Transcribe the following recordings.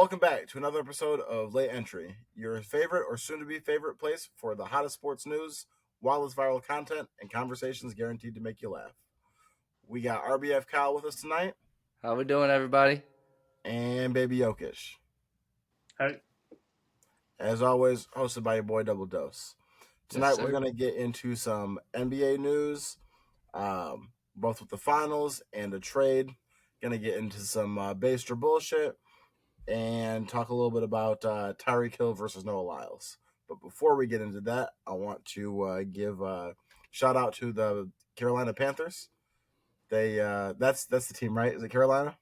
Welcome back to another episode of Late Entry, your favorite or soon-to-be favorite place for the hottest sports news, wildest viral content, and conversations guaranteed to make you laugh. We got RBF Kyle with us tonight. How we doing, everybody? And Baby Jokic. Hey. As always, hosted by your boy Double Dose. Tonight Yes, we're going to get into some NBA news, both with the finals and a trade. Going to get into some based or bullshit and talk a little bit about Tyreek Hill versus Noah Lyles. But before we get into that, I want to give a shout out to the Carolina Panthers. They that's the team, right? Is it Carolina?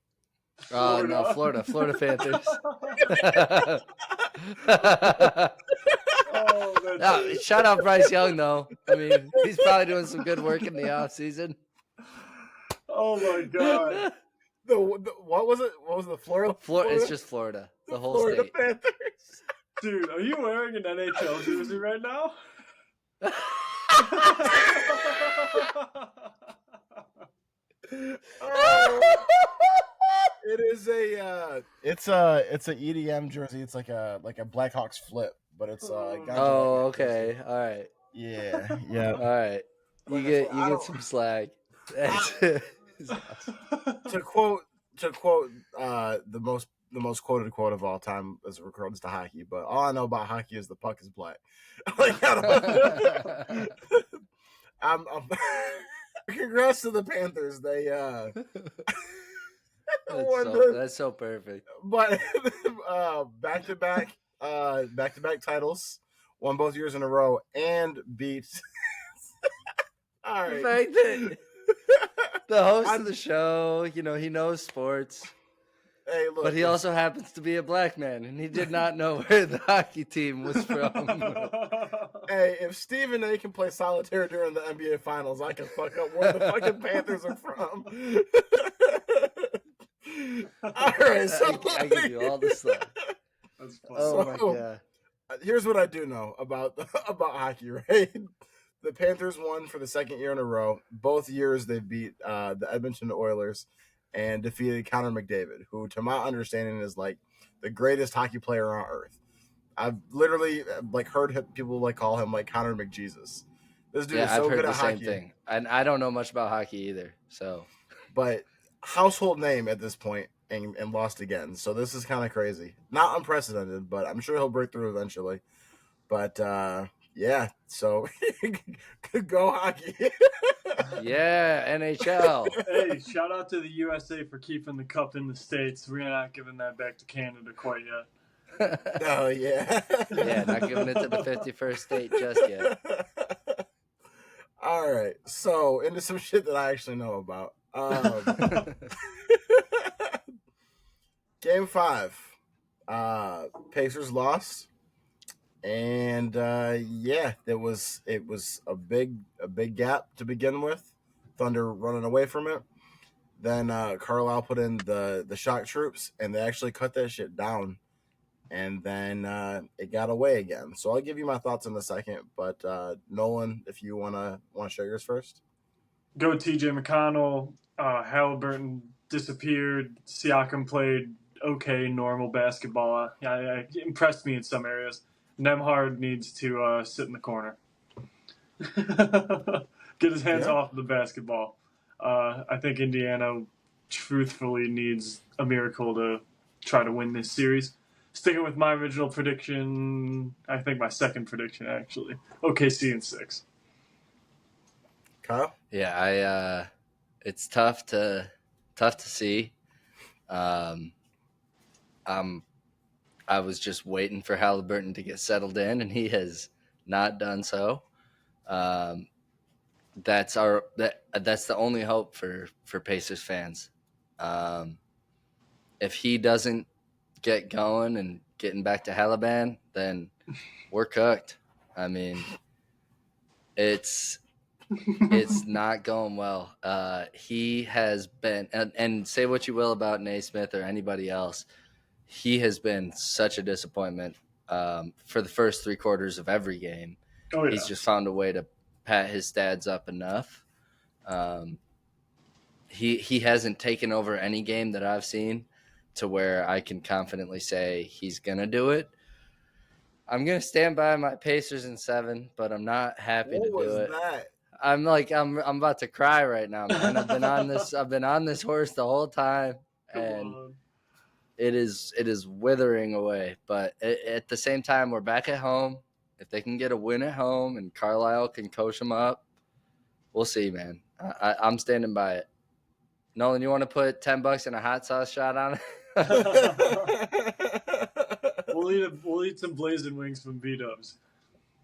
No, Florida Panthers. No, shout out Bryce Young, though. I mean, he's probably doing some good work in the offseason. Oh, my God. What was it? What was the Florida? It's just Florida. The whole Florida state. Panthers. Dude, are you wearing an NHL jersey right now? It is it's a EDM jersey. It's like a Blackhawks flip, but it's Oh, okay. All right. Yeah. All right. You get some slag. To quote the most quoted quote of all time as it regards to hockey, but all I know about hockey is the puck is black. Like, I'm congrats to the Panthers. They that's so perfect. But back to back titles, won both years in a row, and beat. All right. The fact that the host of the show, he knows sports. Hey, look, but he also happens to be a black man, and he did not know where the hockey team was from. Hey, if Stephen A can play solitaire during the NBA Finals, I can fuck up where the fucking Panthers are from. All right, so I give you all the stuff. That's fun. Oh my god! Here's what I do know about hockey, right? The Panthers won for the second year in a row. Both years they beat the Edmonton Oilers and defeated Connor McDavid, who, to my understanding, is like the greatest hockey player on earth. I've literally heard people call him like Connor McJesus. This dude is so good at hockey. I've heard the same thing, and I don't know much about hockey either. So, but household name at this point, and lost again. So this is kind of crazy. Not unprecedented, but I'm sure he'll break through eventually. But yeah, so go hockey. Yeah, NHL. Hey, shout out to the USA for keeping the cup in the States. We're not giving that back to Canada quite yet. Oh, yeah. Yeah, not giving it to the 51st state just yet. All right, so into some shit that I actually know about. Game 5. Pacers lost. And it was a big gap to begin with. Thunder running away from it. Then Carlisle put in the shock troops, and they actually cut that shit down. And then it got away again. So I'll give you my thoughts in a second. But Nolan, if you wanna share yours first. Go TJ McConnell. Haliburton disappeared. Siakam played okay, normal basketball. Impressed me in some areas. Nemhard needs to sit in the corner. Get his hands off the basketball. I think Indiana truthfully needs a miracle to try to win this series. Sticking with my original prediction, I think my second prediction, actually. OKC in 6. Kyle? Yeah, it's tough to see. I was just waiting for Haliburton to get settled in, and he has not done so. That's the only hope for Pacers fans. If he doesn't get going and getting back to Haliban, then we're cooked. I mean, it's not going well. He has been, and say what you will about Naismith or anybody else, he has been such a disappointment for the first 3 quarters of every game. Oh, yeah. He's just found a way to pat his stats up enough. He hasn't taken over any game that I've seen to where I can confidently say he's going to do it. I'm going to stand by my Pacers in 7, but I'm not happy What to do was it. that? I'm about to cry right now, man. I've been on this horse the whole time, and it is withering away. But at the same time, we're back at home. If they can get a win at home and Carlisle can coach them up, we'll see, man. I'm standing by it. Nolan, you want to put $10 and a hot sauce shot on it? We'll eat some blazing wings from B-Dubs.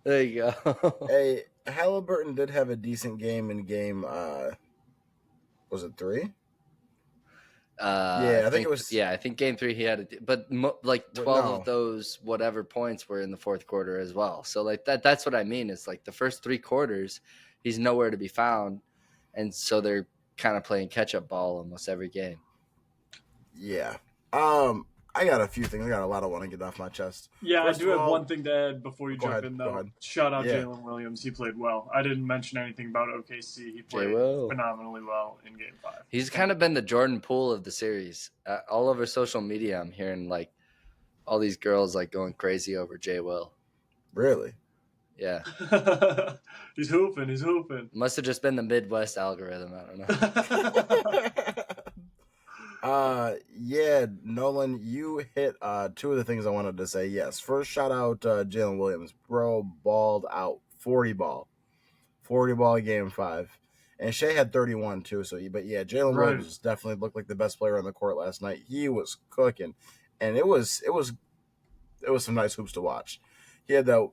There you go. Hey, Haliburton did have a decent game in game. Was it 3? I think it was. Yeah, I think game 3 he had but 12 of those whatever points were in the fourth quarter as well. So like that's what I mean. It's like the first 3 quarters, he's nowhere to be found, and so they're kind of playing catch up ball almost every game. Yeah. I got a few things. I got a lot I want to get off my chest. Yeah, I do have one thing to add before you jump in, though. Shout out Jalen Williams. He played well. I didn't mention anything about OKC. He played phenomenally well in Game 5. He's kind of been the Jordan Poole of the series. All over social media, I'm hearing, like, all these girls, like, going crazy over J. Will. Really? Yeah. He's hooping. Must have just been the Midwest algorithm. I don't know. Nolan, you hit 2 of the things I wanted to say. Yes, first shout out Jalen Williams, bro, balled out 40 ball game 5, and Shea had 31 too. So, but yeah, Jalen Williams definitely looked like the best player on the court last night. He was cooking, and it was some nice hoops to watch. He had that.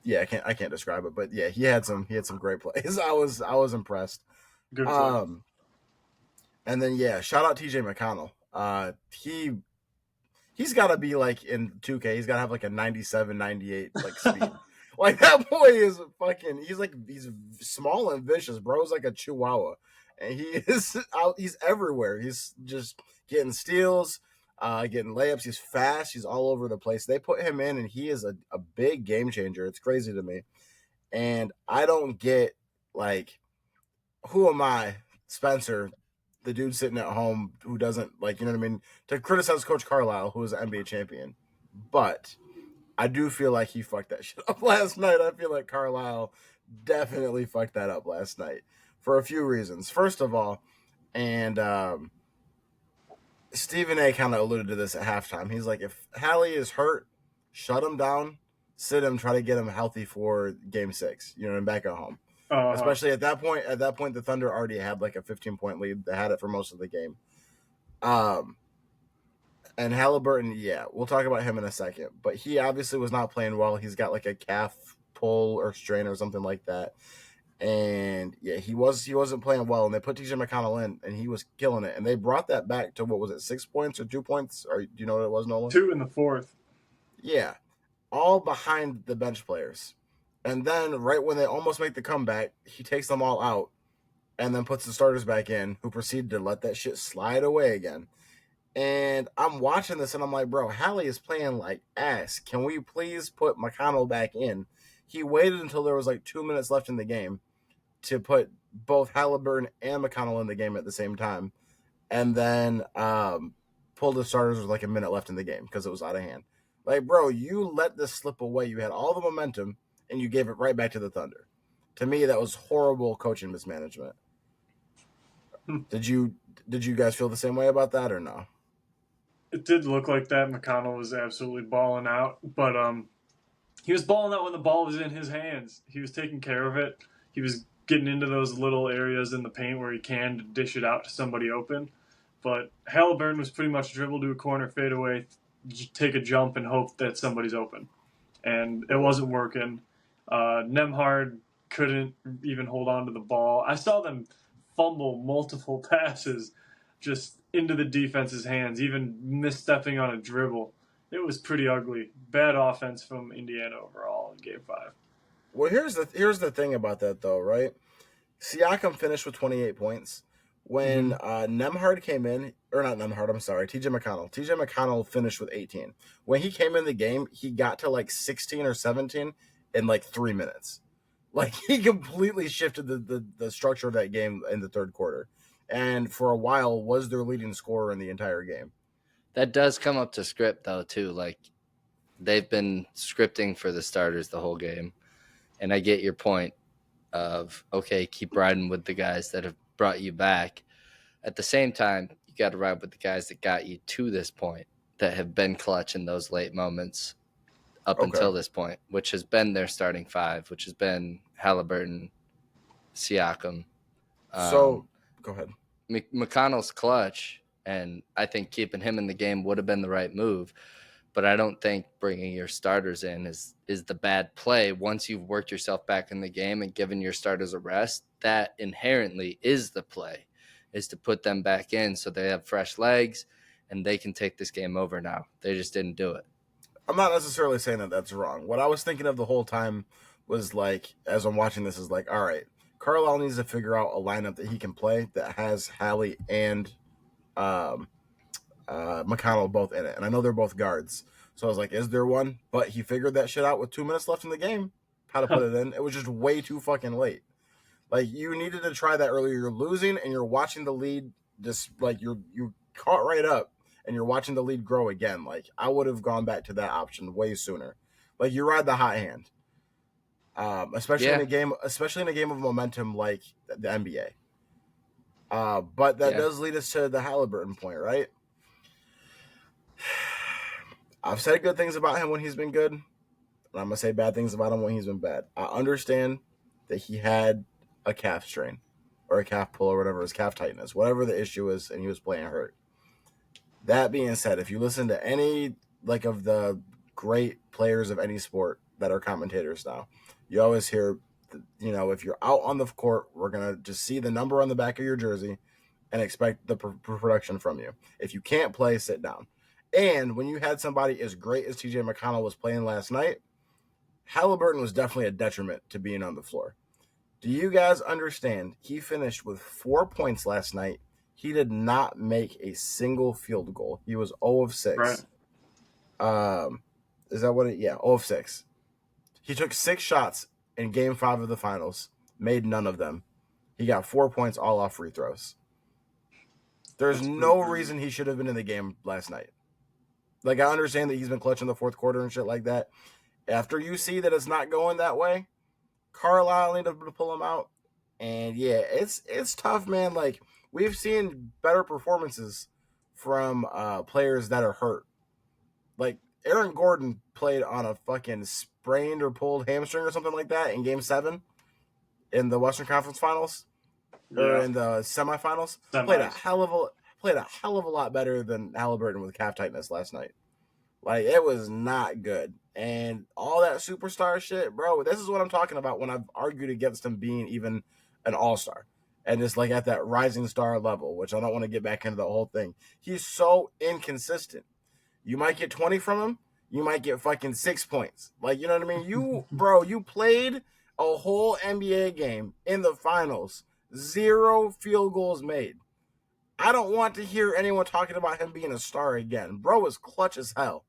Yeah, I can't describe it, but yeah, he had some great plays. I was impressed. Good play. And then shout out TJ McConnell. He's got to be like in 2K. He's got to have like a 97, 98 like speed. Like that boy is fucking. He's small and vicious, bro. He's like a chihuahua, and he is out. He's everywhere. He's just getting steals, getting layups. He's fast. He's all over the place. They put him in, and he is a big game changer. It's crazy to me, and I don't get like, who am I, Spencer, the dude sitting at home who doesn't, like, you know what I mean, to criticize Coach Carlisle, who is an NBA champion. But I do feel like he fucked that shit up last night. I feel like Carlisle definitely fucked that up last night for a few reasons. First of all, and Stephen A. kind of alluded to this at halftime. He's like, if Hallie is hurt, shut him down, sit him, try to get him healthy for game 6, you know, and back at home. Especially at that point, the Thunder already had like a 15-point lead. They had it for most of the game. And Haliburton, we'll talk about him in a second, but he obviously was not playing well. He's got like a calf pull or strain or something like that. And he wasn't playing well, and they put TJ McConnell in, and he was killing it. And they brought that back to, what was it, 6 points or 2 points? Or do you know what it was, Nolan? 2 in the fourth. Yeah. All behind the bench players. And then right when they almost make the comeback, he takes them all out and then puts the starters back in, who proceeded to let that shit slide away again. And I'm watching this, and I'm like, bro, Hallie is playing like ass. Can we please put McConnell back in? He waited until there was like 2 minutes left in the game to put both Haliburton and McConnell in the game at the same time, and then pulled the starters with like a minute left in the game because it was out of hand. Like, bro, you let this slip away. You had all the momentum, and you gave it right back to the Thunder. To me, that was horrible coaching mismanagement. Did you guys feel the same way about that or no? It did look like that. McConnell was absolutely balling out, but he was balling out when the ball was in his hands. He was taking care of it. He was getting into those little areas in the paint where he can to dish it out to somebody open. But Haliburton was pretty much dribble to a corner, fade away, take a jump, and hope that somebody's open. And it wasn't working. Nembhard couldn't even hold on to the ball. I saw them fumble multiple passes just into the defense's hands, even misstepping on a dribble. It was pretty ugly. Bad offense from Indiana overall in Game 5. Well, here's the thing about that, though, right? Siakam finished with 28 points. When Nembhard came in, or not Nembhard, I'm sorry, TJ McConnell. TJ McConnell finished with 18. When he came in the game, he got to like 16 or 17 in like 3 minutes. Like, he completely shifted the structure of that game in the third quarter. And for a while was their leading scorer in the entire game. That does come up to script, though, too. Like, they've been scripting for the starters the whole game. And I get your point of, okay, keep riding with the guys that have brought you back. At the same time, you got to ride with the guys that got you to this point, that have been clutch in those late moments up until this point, which has been their starting five, which has been Haliburton, Siakam. So, go ahead. McConnell's clutch, and I think keeping him in the game would have been the right move. But I don't think bringing your starters in is the bad play. Once you've worked yourself back in the game and given your starters a rest, that inherently is the play, is to put them back in so they have fresh legs and they can take this game over now. They just didn't do it. I'm not necessarily saying that that's wrong. What I was thinking of the whole time was like, as I'm watching this, is like, all right, Carlisle needs to figure out a lineup that he can play that has Hallie and McConnell both in it. And I know they're both guards. So I was like, is there one? But he figured that shit out with 2 minutes left in the game, how to put it in. It was just way too fucking late. Like, you needed to try that earlier. You're losing and you're watching the lead just like you caught right up. And you're watching the lead grow again. Like, I would have gone back to that option way sooner. Like, you ride the hot hand, especially in a game of momentum like the NBA. But that does lead us to the Haliburton point, right? I've said good things about him when he's been good, and I'm gonna say bad things about him when he's been bad. I understand that he had a calf strain or a calf pull or whatever, his calf tightness, whatever the issue is, and he was playing hurt. That being said, if you listen to any like of the great players of any sport that are commentators now, you always hear, you know, if you're out on the court, we're going to just see the number on the back of your jersey and expect the production from you. If you can't play, sit down. And when you had somebody as great as TJ McConnell was playing last night, Haliburton was definitely a detriment to being on the floor. Do you guys understand? He finished with 4 points last night. He did not make a single field goal. He was 0 of 6. Right. Is that what it? Yeah, 0 of 6. He took 6 shots in Game 5 of the finals, made none of them. He got 4 points all off free throws. There's no reason he should have been in the game last night. Like, I understand that he's been clutch in the fourth quarter and shit like that. After you see that it's not going that way, Carlisle needed to pull him out. And, yeah, it's tough, man. Like, we've seen better performances from players that are hurt. Like, Aaron Gordon played on a fucking sprained or pulled hamstring or something like that in Game 7 in the Western Conference Finals or in the semifinals. Played a hell of a lot better than Haliburton with calf tightness last night. Like, it was not good. And all that superstar shit, bro, this is what I'm talking about when I've argued against him being even an all-star. And just like at that rising star level, which I don't want to get back into the whole thing. He's so inconsistent. You might get 20 from him. You might get fucking 6 points. Like, you know what I mean? You played a whole NBA game in the finals. 0 field goals made. I don't want to hear anyone talking about him being a star again. Bro is clutch as hell.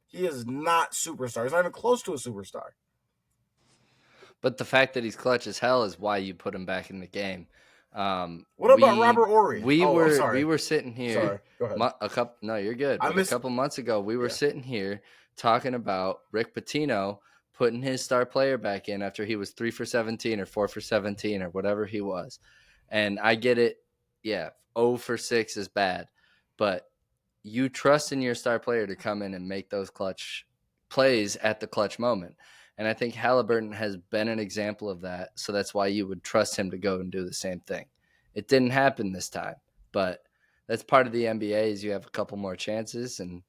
He is not superstar. He's not even close to a superstar. But the fact that he's clutch as hell is why you put him back in the game. What about Robert Horry? We were sitting here. Sorry, go ahead. No, you're good. A couple months ago, we were sitting here talking about Rick Pitino putting his star player back in after he was 3 for 17 or 4 for 17 or whatever he was. And I get it. Yeah, 0 for 6 is bad, but you trust in your star player to come in and make those clutch plays at the clutch moment. And I think Haliburton has been an example of that. So that's why you would trust him to go and do the same thing. It didn't happen this time, but that's part of the NBA is you have a couple more chances and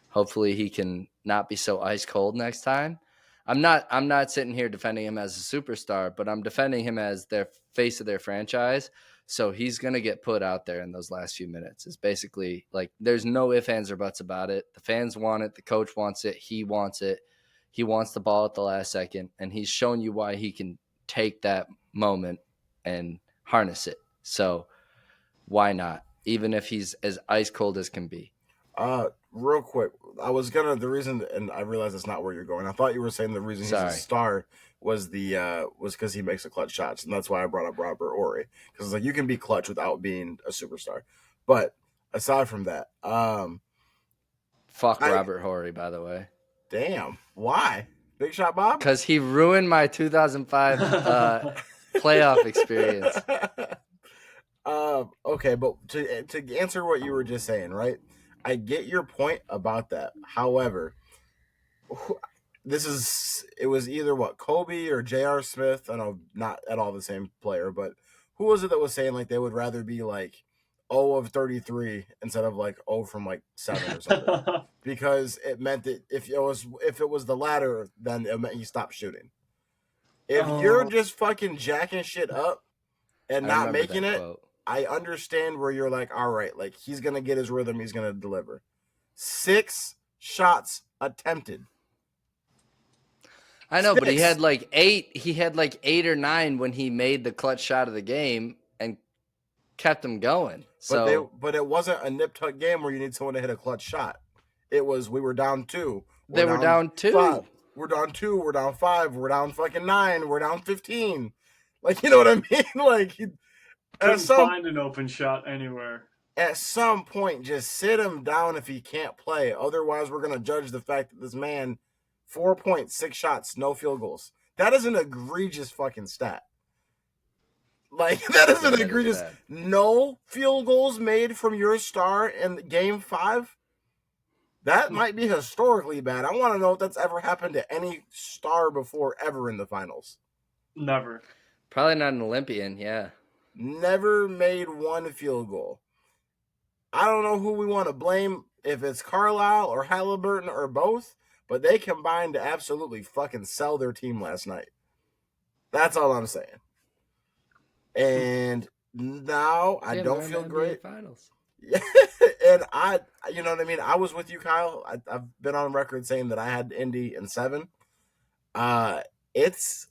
hopefully he can not be so ice cold next time. I'm not sitting here defending him as a superstar, but I'm defending him as their face of their franchise. So he's going to get put out there in those last few minutes. It's basically like there's no ifs, ands, or buts about it. The fans want it. The coach wants it. He wants it. He wants the ball at the last second, and he's shown you why he can take that moment and harness it. So why not? Even if he's as ice cold as can be. Real quick, the reason, and I realize it's not where you're going. I thought you were saying the reason he's a star was because he makes the clutch shots, and that's why I brought up Robert Horry, because it's like you can be clutch without being a superstar. But aside from that, Fuck Robert Horry, by the way. Damn. Why? Big Shot Bob? Because he ruined my 2005 playoff experience. Okay, but to answer what you were just saying, right? I get your point about that. However, it was either Kobe or J.R. Smith. I know not at all the same player, but who was it that was saying like they would rather be like 0 of 33 instead of like 0 from like 7 or something? Because it meant that if it was the latter, then it meant you stopped shooting. If you're just fucking jacking shit up and not making it, quote. I understand where you're like, all right, like he's gonna get his rhythm, he's gonna deliver. 6 shots attempted. I know, 6. But he had like 8. He had like 8 or 9 when he made the clutch shot of the game and kept him going. But it wasn't a nip tuck game where you need someone to hit a clutch shot. It was we were down 2. They were down 2. 5. We're down 2. We're down 5. We're down fucking 9. We're down 15. Like, you know what I mean? Like, couldn't find an open shot anywhere. At some point, just sit him down if he can't play. Otherwise, we're going to judge the fact that this man, 4 points, 6 shots, no field goals. That is an egregious fucking stat. Like, that is an egregious. No field goals made from your star in game 5. That might be historically bad. I want to know if that's ever happened to any star before ever in the finals. Never. Probably not an Olympian, yeah. Never made 1 field goal. I don't know who we want to blame, if it's Carlisle or Haliburton or both, but they combined to absolutely fucking sell their team last night. That's all I'm saying. And now I don't feel great. Finals. Yeah, and you know what I mean? I was with you, Kyle. I've been on record saying that I had Indy in 7. It's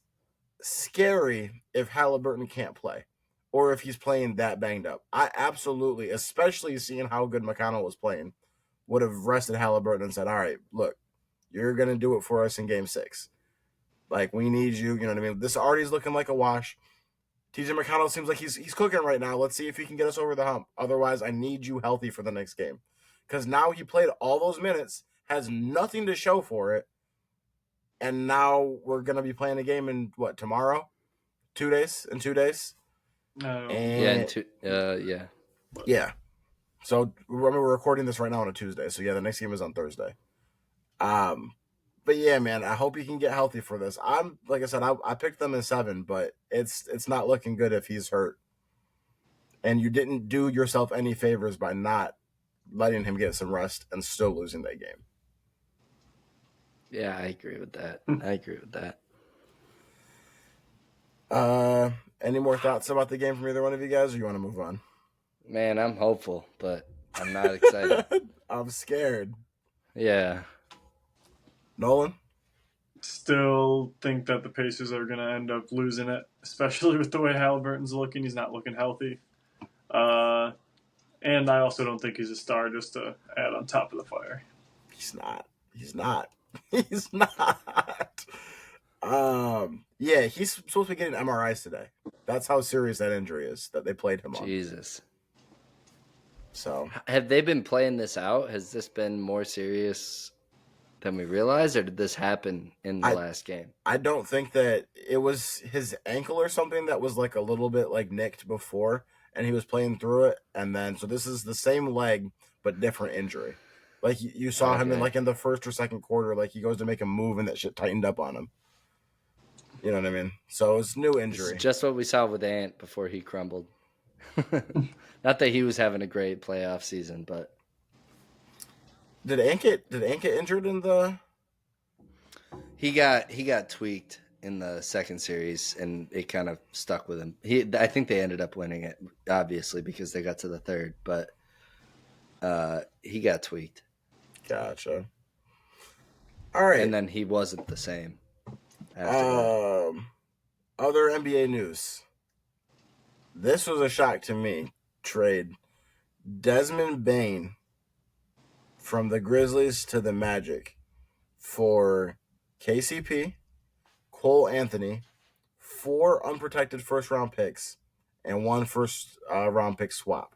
scary if Haliburton can't play or if he's playing that banged up. I absolutely, especially seeing how good McConnell was playing, would have rested Haliburton and said, all right, look, you're going to do it for us in game 6. Like, we need you. You know what I mean? This already is looking like a wash. TJ McConnell seems like he's cooking right now. Let's see if he can get us over the hump. Otherwise, I need you healthy for the next game. Because now he played all those minutes, has nothing to show for it, and now we're going to be playing a game in, tomorrow? 2 days? In 2 days? No. Yeah. Yeah. So, we're recording this right now on a Tuesday. So, yeah, the next game is on Thursday. But yeah, man, I hope he can get healthy for this. Like I said, I picked them in 7, but it's not looking good if he's hurt. And you didn't do yourself any favors by not letting him get some rest and still losing that game. Yeah, I agree with that. Any more thoughts about the game from either one of you guys, or you want to move on? Man, I'm hopeful, but I'm not excited. I'm scared. Yeah. Nolan? Still think that the Pacers are going to end up losing it, especially with the way Haliburton's looking. He's not looking healthy. And I also don't think he's a star, just to add on top of the fire. He's not. Yeah, he's supposed to be getting MRIs today. That's how serious that injury is that they played him on. Jesus. So, have they been playing this out? Has this been more serious than we realized, or did this happen in the last game? I don't think that it was his ankle or something that was like a little bit like nicked before, and he was playing through it, and then so this is the same leg but different injury. Like you saw him in the first or second quarter, like he goes to make a move and that shit tightened up on him. You know what I mean? So it's new injury. It's just what we saw with Ant before he crumbled. Not that he was having a great playoff season, but did Ant get injured in the? He got tweaked in the second series, and it kind of stuck with him. I think they ended up winning it, obviously, because they got to the third, but he got tweaked. Gotcha. All right. And then he wasn't the same. Other NBA news. This was a shock to me. Trade. Desmond Bane from the Grizzlies to the Magic for KCP, Cole Anthony, 4 unprotected first-round picks, and 1 first-round pick swap.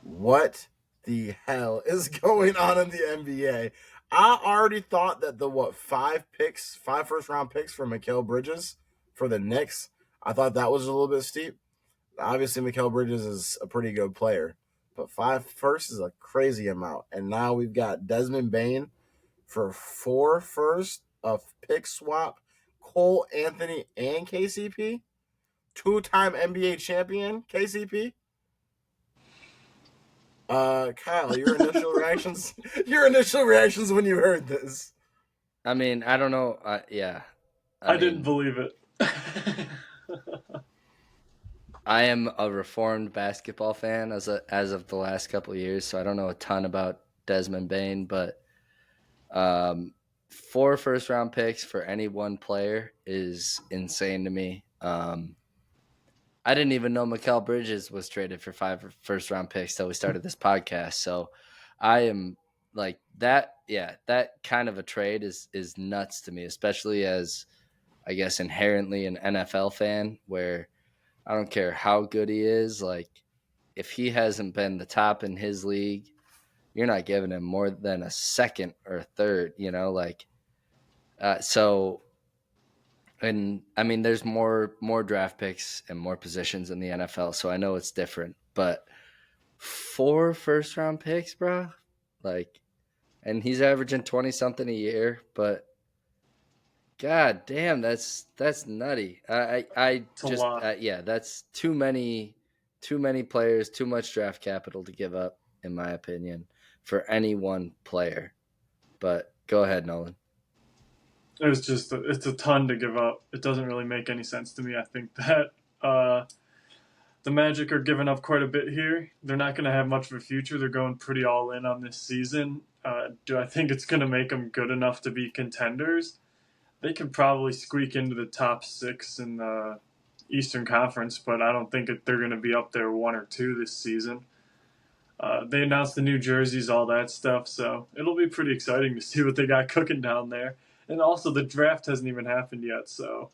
What the hell is going on in the NBA? I already thought that the 5 first round picks for Mikal Bridges for the Knicks. I thought that was a little bit steep. Obviously, Mikal Bridges is a pretty good player, but 5 firsts is a crazy amount. And now we've got Desmond Bane for 4 firsts, a pick swap, Cole Anthony and KCP, 2-time NBA champion KCP. Kyle, your initial reactions. Your initial reactions when you heard this. I mean, I don't know. Yeah, I didn't believe it. I am a reformed basketball fan as of the last couple of years, so I don't know a ton about Desmond Bane, but 4 first round picks for any one player is insane to me. I didn't even know Mikal Bridges was traded for 5 first round picks till we started this podcast. So I am like that. Yeah, that kind of a trade is nuts to me, especially as I guess inherently an NFL fan where I don't care how good he is. Like if he hasn't been the top in his league, you're not giving him more than a second or a third, so, and I mean, there's more draft picks and more positions in the NFL, so I know it's different. But 4 first round picks, bro, like, and he's averaging 20 something a year. But god damn, that's nutty. I It's a just lot. yeah, that's too many players, too much draft capital to give up, in my opinion, for any one player. But go ahead, Nolan. It's a ton to give up. It doesn't really make any sense to me. I think that the Magic are giving up quite a bit here. They're not going to have much of a future. They're going pretty all in on this season. Do I think it's going to make them good enough to be contenders? They could probably squeak into the top 6 in the Eastern Conference, but I don't think they're going to be up there 1 or 2 this season. They announced the new jerseys, all that stuff, so it'll be pretty exciting to see what they got cooking down there. And also, the draft hasn't even happened yet, so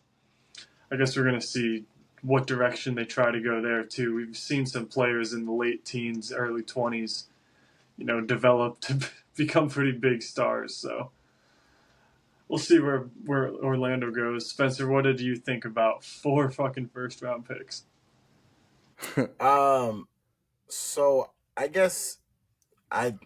I guess we're going to see what direction they try to go there, too. We've seen some players in the late teens, early 20s, develop to become pretty big stars, so we'll see where Orlando goes. Spencer, what did you think about 4 fucking first-round picks? So I guess I'll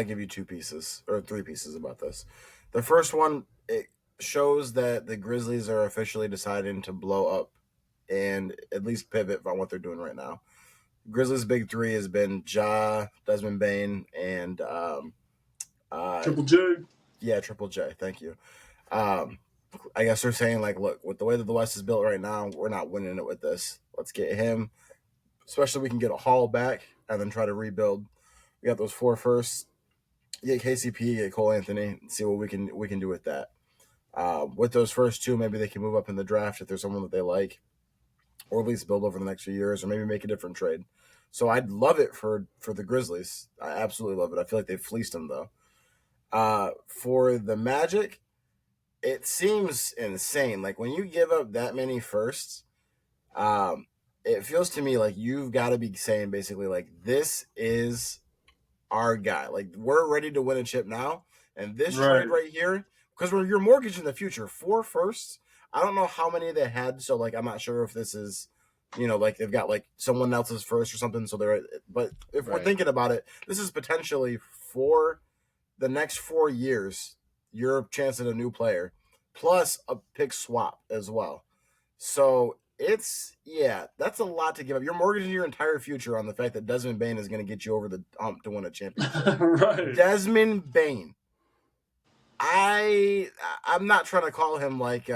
give you 2 pieces or 3 pieces about this. The first one, it shows that the Grizzlies are officially deciding to blow up and at least pivot on what they're doing right now. Grizzlies' big 3 has been Ja, Desmond Bane, and Triple J. Yeah, Triple J. Thank you. I guess they're saying, like, look, with the way that the West is built right now, we're not winning it with this. Let's get him. Especially we can get a haul back and then try to rebuild. We got those 4 firsts. Get KCP, get Cole Anthony, and see what we can do with that. With those first 2, maybe they can move up in the draft if there's someone that they like, or at least build over the next few years, or maybe make a different trade. So I'd love it for the Grizzlies. I absolutely love it. I feel like they fleeced them though. For the Magic, it seems insane. Like when you give up that many firsts, it feels to me like you've got to be saying basically like this is our guy. Like we're ready to win a chip now, and this trade right here, because you're mortgaging the future. 4 firsts. I don't know how many they had, so like I'm not sure if this is, like they've got like someone else's first or something. So they're, but if we're thinking about it, this is potentially for the next 4 years your chance at a new player, plus a pick swap as well. So that's a lot to give up. You're mortgaging your entire future on the fact that Desmond Bane is going to get you over the hump to win a championship. Right. Desmond Bane. I'm not trying to call him like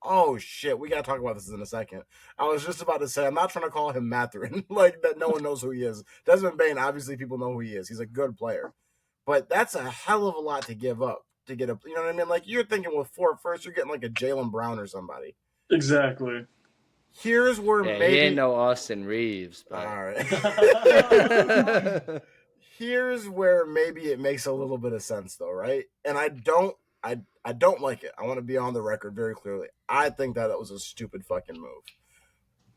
oh shit, we gotta talk about this in a second. I was just about to say I'm not trying to call him Mathurin, like that no one knows who he is. Desmond Bane, obviously people know who he is. He's a good player. But that's a hell of a lot to give up to get a, you know what I mean? Like you're thinking with 4 first, you're getting like a Jalen Brown or somebody. Exactly. Here's where maybe he ain't no Austin Reeves. But... All right. Here's where maybe it makes a little bit of sense, though, right? And I don't like it. I want to be on the record very clearly. I think that was a stupid fucking move.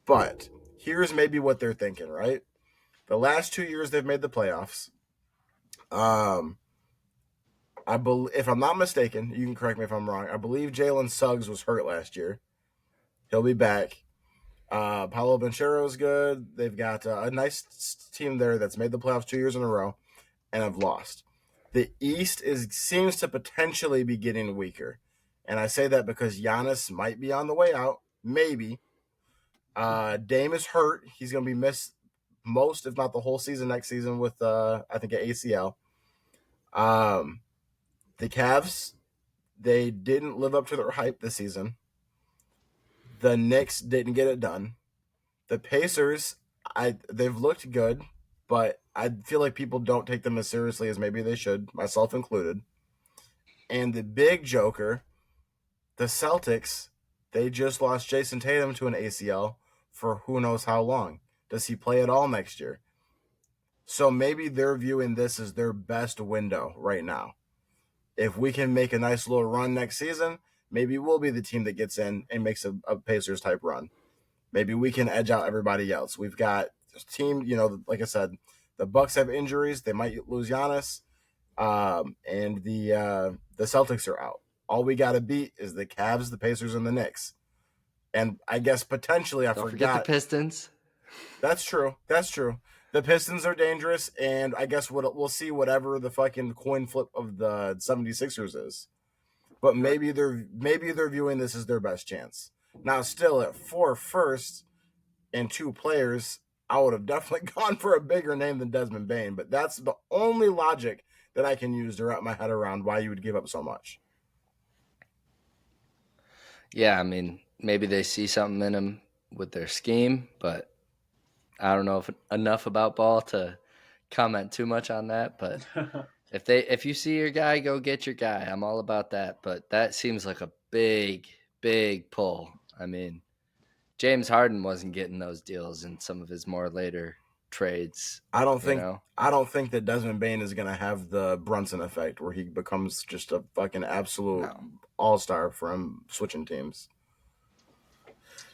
But here's maybe what they're thinking, right? The last 2 years they've made the playoffs. If I'm not mistaken, you can correct me if I'm wrong. I believe Jalen Suggs was hurt last year. He'll be back. Paolo Banchero is good. They've got a nice team there that's made the playoffs 2 years in a row and have lost. The East seems to potentially be getting weaker. And I say that because Giannis might be on the way out. Maybe. Dame is hurt. He's going to be missed most, if not the whole season next season with, I think, an ACL. The Cavs, they didn't live up to their hype this season. The Knicks didn't get it done. The Pacers, they've looked good, but I feel like people don't take them as seriously as maybe they should, myself included. And the big joker, the Celtics, they just lost Jason Tatum to an ACL for who knows how long. Does he play at all next year? So maybe they're viewing this as their best window right now. If we can make a nice little run next season, maybe we'll be the team that gets in and makes a Pacers-type run. Maybe we can edge out everybody else. We've got a team, like I said, the Bucks have injuries. They might lose Giannis. And the Celtics are out. All we got to beat is the Cavs, the Pacers, and the Knicks. And I guess potentially Don't forget the Pistons. That's true. The Pistons are dangerous, and I guess we'll see whatever the fucking coin flip of the 76ers is. But maybe they're viewing this as their best chance. Now, still at 4 firsts and 2 players, I would have definitely gone for a bigger name than Desmond Bane. But that's the only logic that I can use to wrap my head around why you would give up so much. Yeah, I mean, maybe they see something in him with their scheme, but I don't know enough about ball to comment too much on that. But if you see your guy, go get your guy. I'm all about that. But that seems like a big pull. I mean, James Harden wasn't getting those deals in some of his more later trades. I don't think that Desmond Bane is going to have the Brunson effect where he becomes just a fucking absolute all-star from switching teams.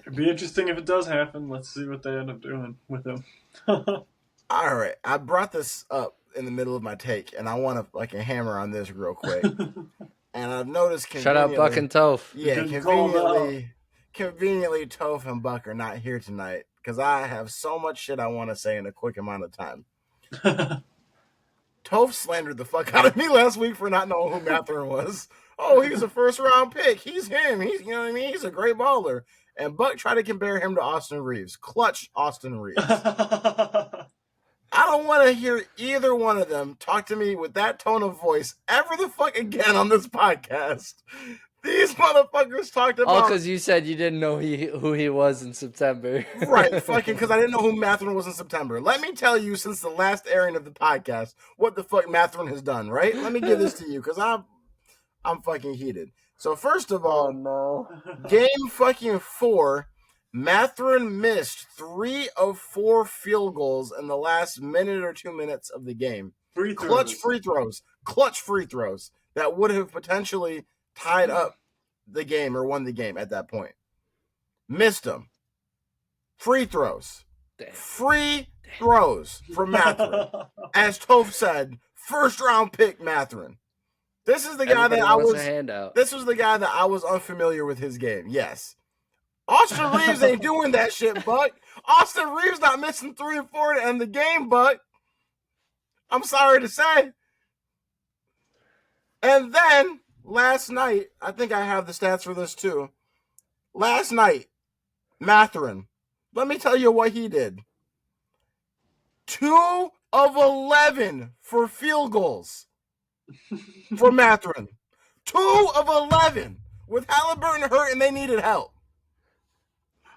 It'd be interesting if it does happen. Let's see what they end up doing with him. All right. I brought this up in the middle of my take, and I want to fucking hammer on this real quick. And I've noticed shout out Buck and Toph. Yeah, conveniently Toph and Buck are not here tonight because I have so much shit I want to say in a quick amount of time. Toph slandered the fuck out of me last week for not knowing who Mathurin was. Oh, he's a first-round pick. He's him. He's, you know what I mean? He's a great baller. And Buck tried to compare him to Austin Reeves. Clutch Austin Reeves. I don't want to hear either one of them talk to me with that tone of voice ever the fuck again on this podcast. These motherfuckers talked about... All because you said you didn't know who he was in September. Right, fucking because I didn't know who Mathurin was in September. Let me tell you, since the last airing of the podcast, what the fuck Mathurin has done, right? Let me give this to you, because I'm fucking heated. So first of all, game fucking 4, Mathurin missed 3 of 4 field goals in the last minute or 2 minutes of the game. Clutch free throws that would have potentially tied up the game or won the game at that point. Missed them. Free throws from Mathurin. As Toph said, first round pick Mathurin. This is the guy This was the guy that I was unfamiliar with his game. Yes. Austin Reeves ain't doing that shit, Buck. Austin Reeves not missing 3 and 4 to end the game, Buck. I'm sorry to say. And then last night, I think I have the stats for this too. Last night, Mathurin, let me tell you what he did. 2 of 11 for field goals for Mathurin. 2 of 11 with Haliburton hurt and they needed help.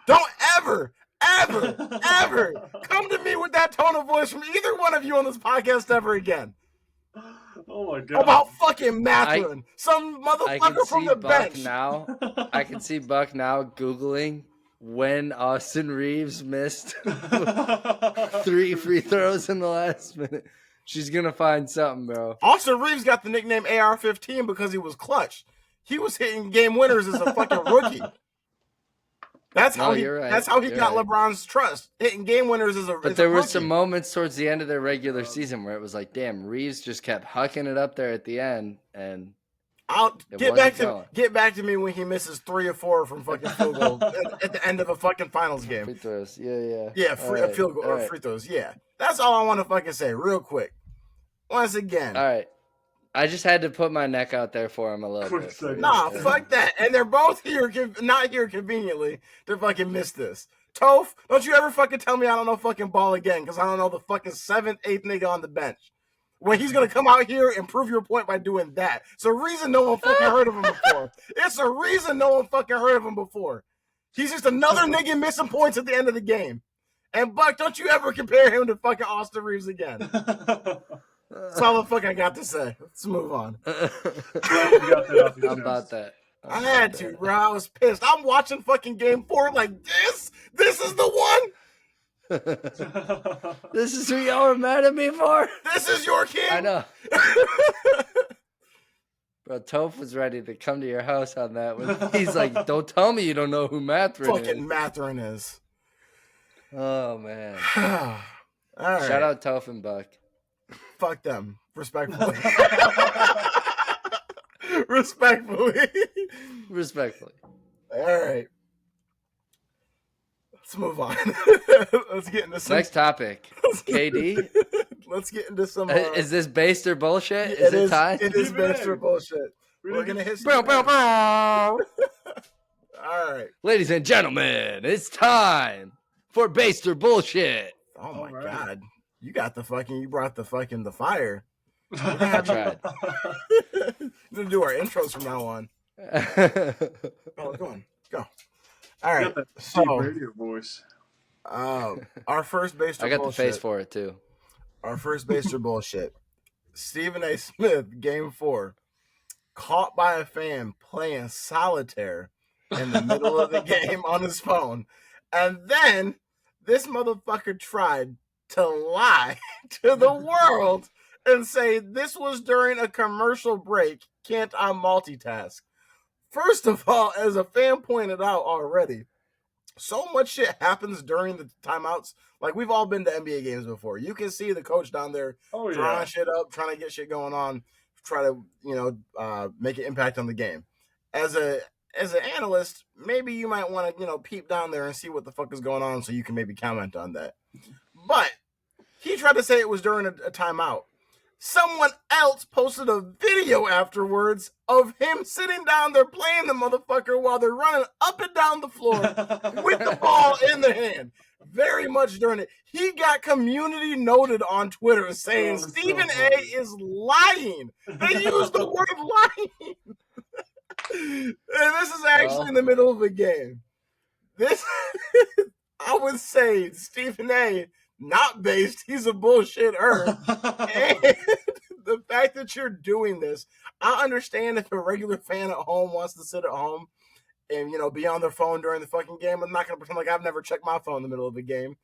Don't ever come to me with that tone of voice from either one of you on this podcast ever again. Oh my god! About fucking Mathurin, some motherfucker from the bench. I can see Buck now Googling when Austin Reeves missed 3 free throws in the last minute. She's gonna find something, bro. Austin Reeves got the nickname AR-15 because he was clutch. He was hitting game winners as a fucking rookie. That's No, how he. you're right. That's how he You're got right. LeBron's trust. Hitting game winners is a. But there were some moments towards the end of their regular season where it was like, damn, Reeves just kept hucking it up there at the end, and Get back to me when he misses 3 or 4 from fucking field goal at the end of a fucking finals game. Free throws, yeah. Yeah, field goal or free throws. Yeah, that's all I want to fucking say, real quick. Once again. All right. I just had to put my neck out there for him a little bit. Nah, fuck that. And they're both here, not here conveniently to fucking miss this. Toph, don't you ever fucking tell me I don't know fucking ball again, because I don't know the fucking 7th, 8th nigga on the bench. When he's going to come out here and prove your point by doing that. It's a reason no one fucking heard of him before. It's a reason no one fucking heard of him before. He's just another nigga missing points at the end of the game. And Buck, don't you ever compare him to fucking Austin Reeves again. That's all the fuck I got to say. Let's move on. How about that? I had to, bro. I was pissed. I'm watching fucking game 4 like this. This is the one. This is who y'all are mad at me for? This is your kid? I know. Bro, Toph was ready to come to your house on that one. He's like, don't tell me you don't know who Mathurin is. Fucking Mathurin is. Oh, man. All right. Shout out Toph and Buck. Fuck them. Respectfully. Respectfully. All right. Let's move on. Let's get into some... Next topic. KD? Let's get into some... Is this based or bullshit? Is it time? It is based or bullshit. We're going to hit some... All right. Ladies and gentlemen, it's time for based or bullshit. Oh, my God. You brought the fire. I tried. We're going to do our intros from now on. Oh, go on. Go. All right. So, radio voice. Our first based or I got bullshit. the face for it, too. Our first based or bullshit. Stephen A. Smith, game 4, caught by a fan playing solitaire in the middle of the game on his phone. And then this motherfucker tried to lie to the world and say this was during a commercial break. Can't I multitask? First of all, as a fan pointed out already, so much shit happens during the timeouts. Like, we've all been to NBA games before. You can see the coach down there drawing shit up, trying to get shit going on, try to, make an impact on the game. As an analyst, maybe you might want to, peep down there and see what the fuck is going on so you can maybe comment on that. But he tried to say it was during a timeout. Someone else posted a video afterwards of him sitting down there playing the motherfucker while they're running up and down the floor with the ball in their hand. Very much during it. He got community noted on Twitter saying Stephen A. is lying. They used the word lying. And this is actually in the middle of a game. This, I would say, Stephen A., not based, he's a bullshitter. And the fact that you're doing this, I understand if a regular fan at home wants to sit at home and, be on their phone during the fucking game. I'm not going to pretend like I've never checked my phone in the middle of the game.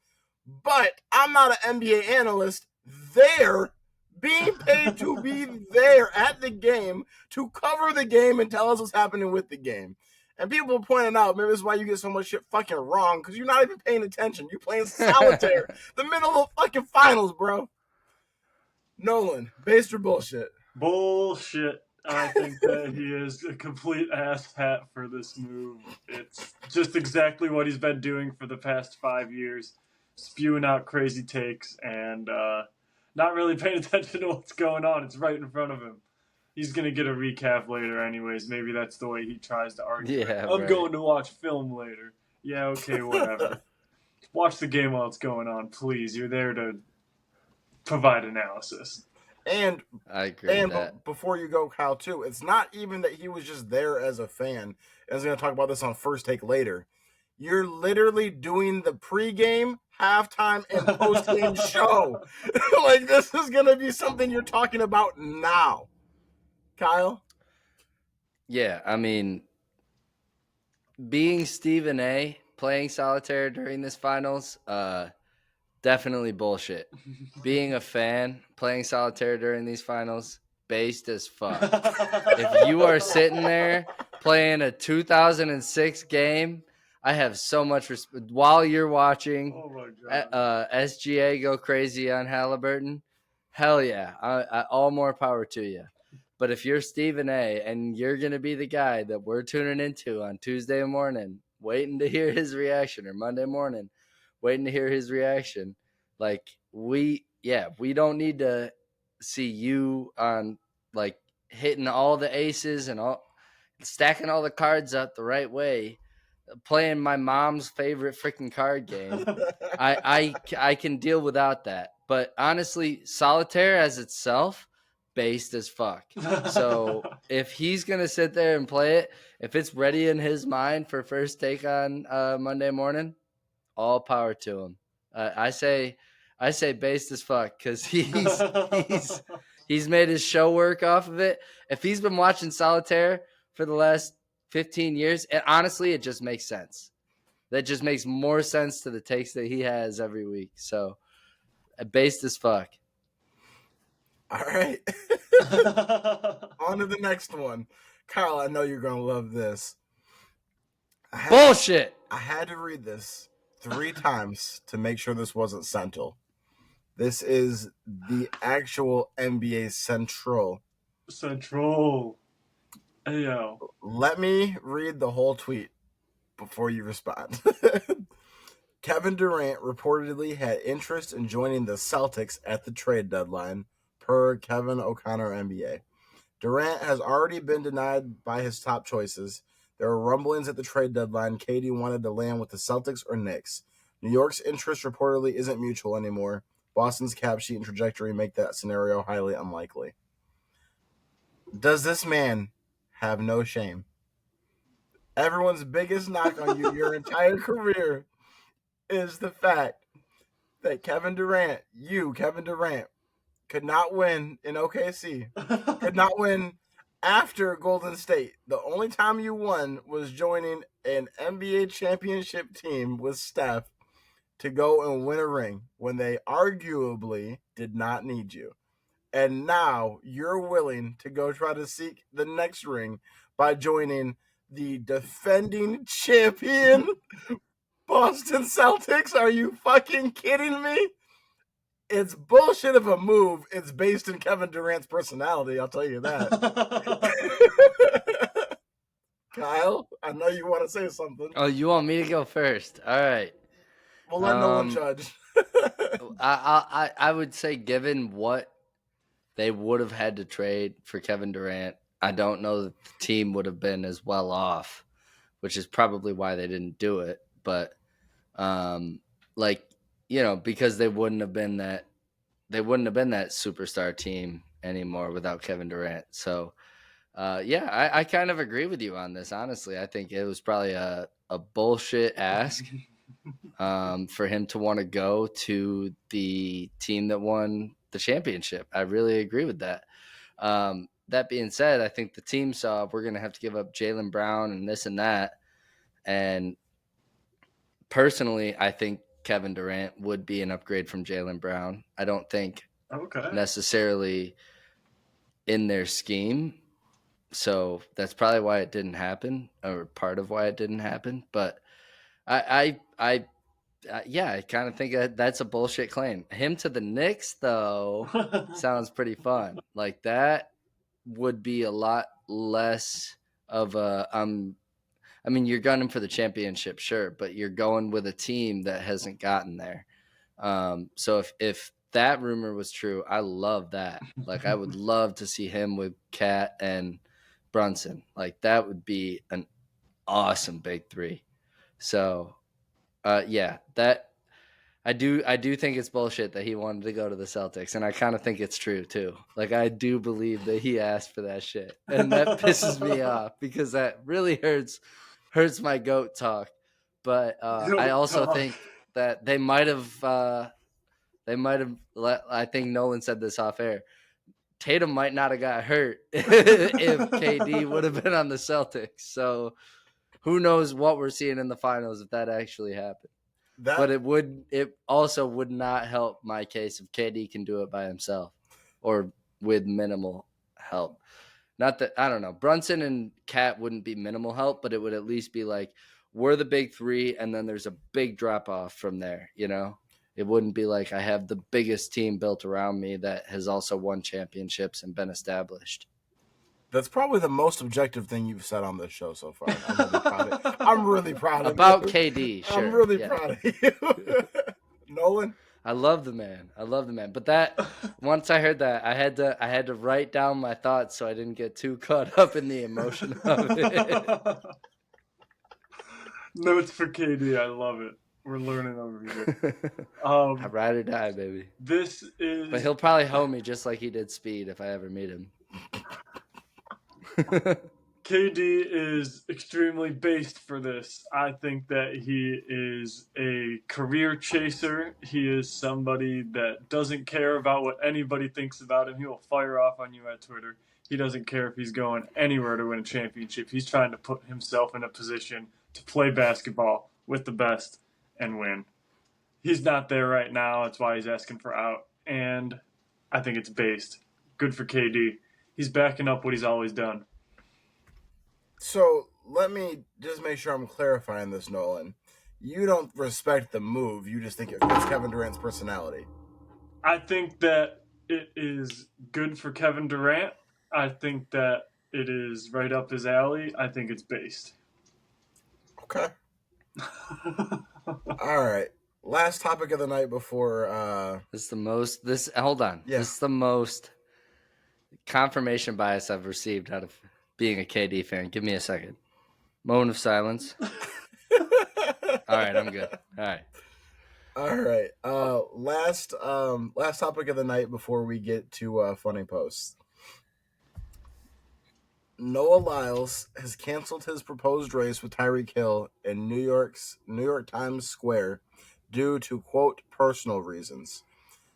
But I'm not an NBA analyst there, being paid to be there at the game to cover the game and tell us what's happening with the game. And people are pointing out, maybe this is why you get so much shit fucking wrong, because you're not even paying attention. You're playing solitaire. The middle of fucking finals, bro. Nolan, based or bullshit? Bullshit. I think that he is a complete ass hat for this move. It's just exactly what he's been doing for the past 5 years. Spewing out crazy takes and not really paying attention to what's going on. It's right in front of him. He's going to get a recap later anyways. Maybe that's the way he tries to argue. Yeah, I'm going to watch film later. Yeah, okay, whatever. Watch the game while it's going on, please. You're there to provide analysis. And I agree with that. Before you go, Kyle, too, it's not even that he was just there as a fan. I was going to talk about this on First Take later. You're literally doing the pregame, halftime, and postgame show. Like, this is going to be something you're talking about now. Kyle? Yeah, I mean, being Stephen A., playing solitaire during this finals, definitely bullshit. Being a fan, playing solitaire during these finals, based as fuck. If you are sitting there playing a 2006 game I have so much respect. While you're watching Oh my god. SGA go crazy on Haliburton, hell yeah. All more power to you. But if you're Stephen A. and you're going to be the guy that we're tuning into on Tuesday morning, waiting to hear his reaction, or Monday morning, waiting to hear his reaction, like we don't need to see you on like hitting all the aces and all stacking all the cards up the right way, playing my mom's favorite freaking card game. I can deal without that. But honestly, Solitaire as itself, based as fuck. So if he's gonna sit there and play it, if it's ready in his mind for first take on Monday morning, all power to him. I say based as fuck because he's made his show work off of it. If he's been watching Solitaire for the last 15 years, and honestly, it just makes sense. That just makes more sense to the takes that he has every week. So, based as fuck. All right. On to the next one. Kyle, I know you're going to love this. Bullshit. I had to read this 3 times to make sure this wasn't Central. This is the actual NBA Central. Central. Ayo. Let me read the whole tweet before you respond. Kevin Durant reportedly had interest in joining the Celtics at the trade deadline, per Kevin O'Connor NBA. Durant has already been denied by his top choices. There were rumblings at the trade deadline KD wanted to land with the Celtics or Knicks. New York's interest reportedly isn't mutual anymore. Boston's cap sheet and trajectory make that scenario highly unlikely. Does this man have no shame? Everyone's biggest knock on you your entire career is the fact that Kevin Durant, could not win in OKC, could not win after Golden State. The only time you won was joining an NBA championship team with Steph to go and win a ring when they arguably did not need you. And now you're willing to go try to seek the next ring by joining the defending champion Boston Celtics. Are you fucking kidding me? It's bullshit of a move. It's based in Kevin Durant's personality, I'll tell you that. Kyle, I know you want to say something. Oh, you want me to go first? All right. We'll let no one judge. I would say, given what they would have had to trade for Kevin Durant, I don't know that the team would have been as well off, which is probably why they didn't do it. But because they wouldn't have been that superstar team anymore without Kevin Durant. So I kind of agree with you on this. Honestly, I think it was probably a bullshit ask for him to want to go to the team that won the championship. I really agree with that. That being said, I think the team saw we're going to have to give up Jaylen Brown and this and that. And personally, I think Kevin Durant would be an upgrade from Jaylen Brown. I don't think necessarily in their scheme. So that's probably why it didn't happen, or part of why it didn't happen. But I kind of think that's a bullshit claim. Him to the Knicks, though, sounds pretty fun. Like, that would be a lot less of a you're gunning for the championship, sure, but you're going with a team that hasn't gotten there. So if that rumor was true, I love that. Like, I would love to see him with Cat and Brunson. Like, that would be an awesome big three. So, that I do think it's bullshit that he wanted to go to the Celtics, and I kind of think it's true too. Like, I do believe that he asked for that shit, and that pisses me off because that really hurts my GOAT talk. But I also think that they might have I think Nolan said this off air. Tatum might not have got hurt if KD would have been on the Celtics. So who knows what we're seeing in the finals if that actually happened. But it also would not help my case if KD can do it by himself or with minimal help. Not that, I don't know, Brunson and Cat wouldn't be minimal help, but it would at least be like, we're the big three, and then there's a big drop off from there. It wouldn't be like I have the biggest team built around me that has also won championships and been established. That's probably the most objective thing you've said on this show so far. I'm really proud of About you. KD, sure. I'm really proud of you. Nolan? I love the man. But that once I heard that, I had to write down my thoughts so I didn't get too caught up in the emotion of it. Notes for KD, I love it. We're learning over here. I ride or die, baby. But he'll probably hoe me just like he did Speed if I ever meet him. KD is extremely based for this. I think that he is a career chaser. He is somebody that doesn't care about what anybody thinks about him. He will fire off on you at Twitter. He doesn't care if he's going anywhere to win a championship. He's trying to put himself in a position to play basketball with the best and win. He's not there right now. That's why he's asking for out. And I think it's based. Good for KD. He's backing up what he's always done. So let me just make sure I'm clarifying this, Nolan. You don't respect the move. You just think it fits Kevin Durant's personality. I think that it is good for Kevin Durant. I think that it is right up his alley. I think it's based. Okay. All right. Last topic of the night before... Hold on. Yeah. This is the most confirmation bias I've received out of being a KD fan. Give me a second. Moment of silence. All right, I'm good. All right. Last topic of the night before we get to funny posts. Noah Lyles has canceled his proposed race with Tyreek Hill in New York Times Square due to, quote, personal reasons.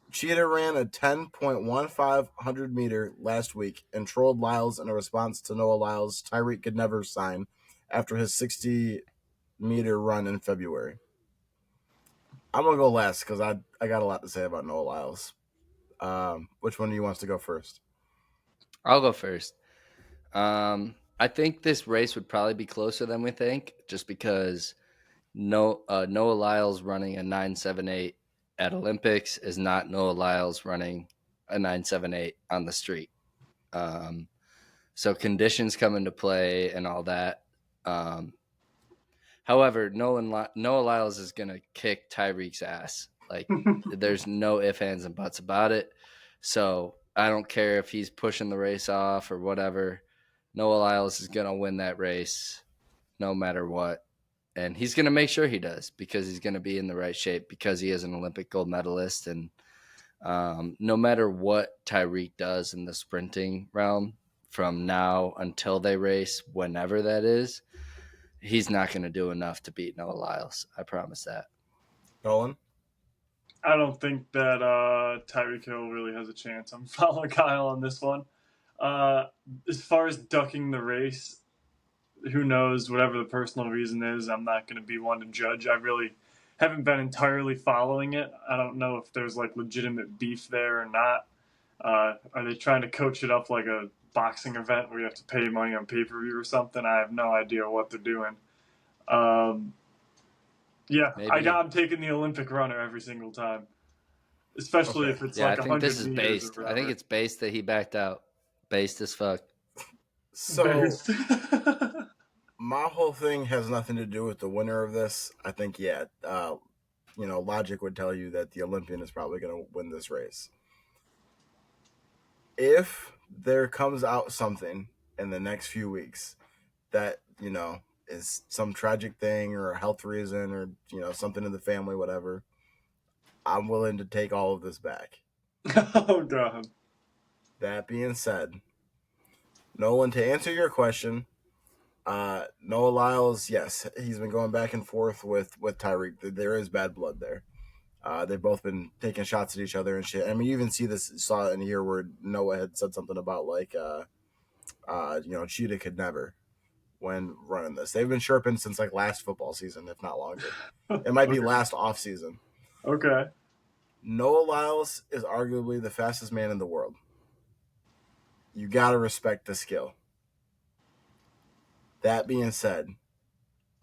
Cheetah ran a 10.15 meter last week and trolled Lyles in a response to Noah Lyles' Tyreek could never sign after his 60-meter run in February. I'm going to go last because I got a lot to say about Noah Lyles. Which one do you want to go first? I'll go first. I think this race would probably be closer than we think just because Noah Lyles running a 9.78 at Olympics is not Noah Lyles running a 9.78 on the street. So conditions come into play and all that. However, Noah Lyles is going to kick Tyreek's ass. Like, there's no ifs, ands, and buts about it. So I don't care if he's pushing the race off or whatever. Noah Lyles is going to win that race no matter what. And he's going to make sure he does because he's going to be in the right shape because he is an Olympic gold medalist. And no matter what Tyreek does in the sprinting realm from now until they race, whenever that is, he's not going to do enough to beat Noah Lyles. I promise that. Nolan? I don't think that Tyreek Hill really has a chance. I'm following Kyle on this one. As far as ducking the race, who knows, whatever the personal reason is, I'm not going to be one to judge. I really haven't been entirely following it. I don't know if there's like legitimate beef there or not. Are they trying to coach it up like a boxing event where you have to pay money on pay-per-view or something? I have no idea what they're doing. Yeah, I'm taking the Olympic runner every single time, especially if it's like 100 meters. I think this is based. I think it's based that he backed out. Based as fuck. So my whole thing has nothing to do with the winner of this. I think, logic would tell you that the Olympian is probably going to win this race. If there comes out something in the next few weeks that, is some tragic thing or a health reason or, something in the family, whatever, I'm willing to take all of this back. Oh, God. That being said, Nolan, to answer your question, Noah Lyles, yes, he's been going back and forth with Tyreek. There is bad blood there. They've both been taking shots at each other and shit. I mean, you even saw it in here where Noah had said something about like, Cheetah could never when running this. They've been chirping since like last football season, if not longer. It might be last off season. Okay. Noah Lyles is arguably the fastest man in the world. You got to respect the skill. That being said,